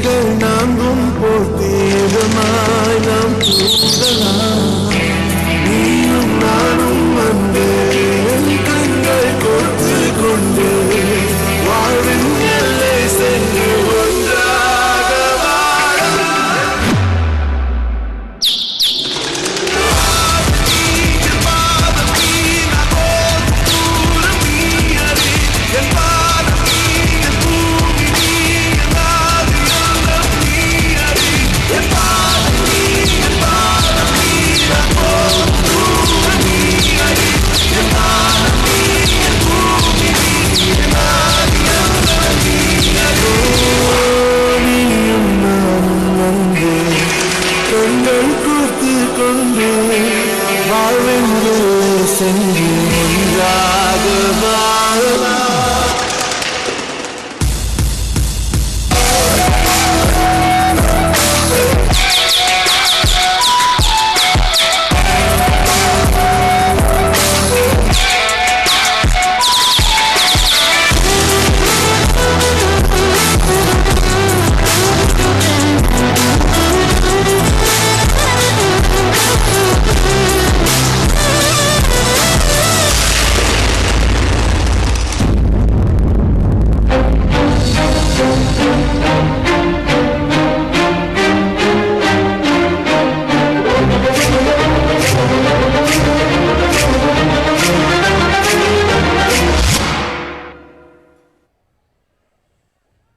இமைகள் நான்கும் போல் தீவிரமாய் நாம் தூங்கலாம். நீயும் நானும் வந்து கண்கள் கொடுத்து கொண்டு வாழ்வின் எல்லை சென்று ஒன்றாக வாழலாம். கண்கள் கூர்த்து கொண்டு வாழ்வின் எல்லை சென்று ஒன்றாக வாழலாம்.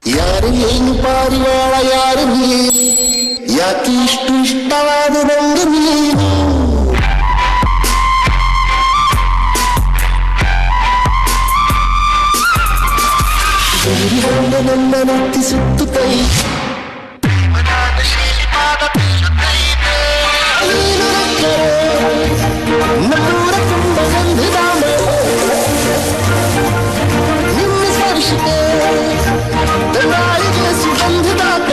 ಯಾರು ಏನು ಪಾರಿವಾಳ ಯಾರು ನೀನು ಯಾಕೆ ಇಷ್ಟು ಇಷ್ಟವಾದ ನಂಗೆ ನೀನು ನನ್ನ ನೆತ್ತಿ ಸುತ್ತುತ್ತೈ ನನ್ನೂರ ತುಂಬ ಗಂಧದಾಮ ನಿನ್ನ ಸ್ಪರ್ಶಕ್ಕೆ ನಾಯಿಗೆ ಸುಗಂಧದಾತ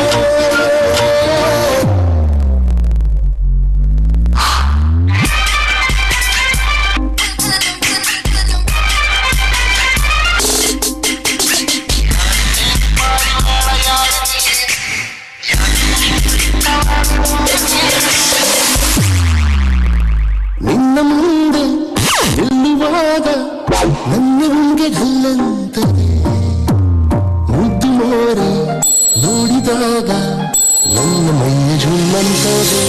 ನಿನ್ನ ಮುಂದೆ ನಿಲ್ಲುವಾಗ ನನ್ನ ಮುಂದೆ ಗಲ್ಲಂತದೆ ಮುದ್ದು ಮೋರೆ ನೋಡಿದಾಗ ನನ್ನ ಮೈಯ ಜುಮ್ಮಂತದೆ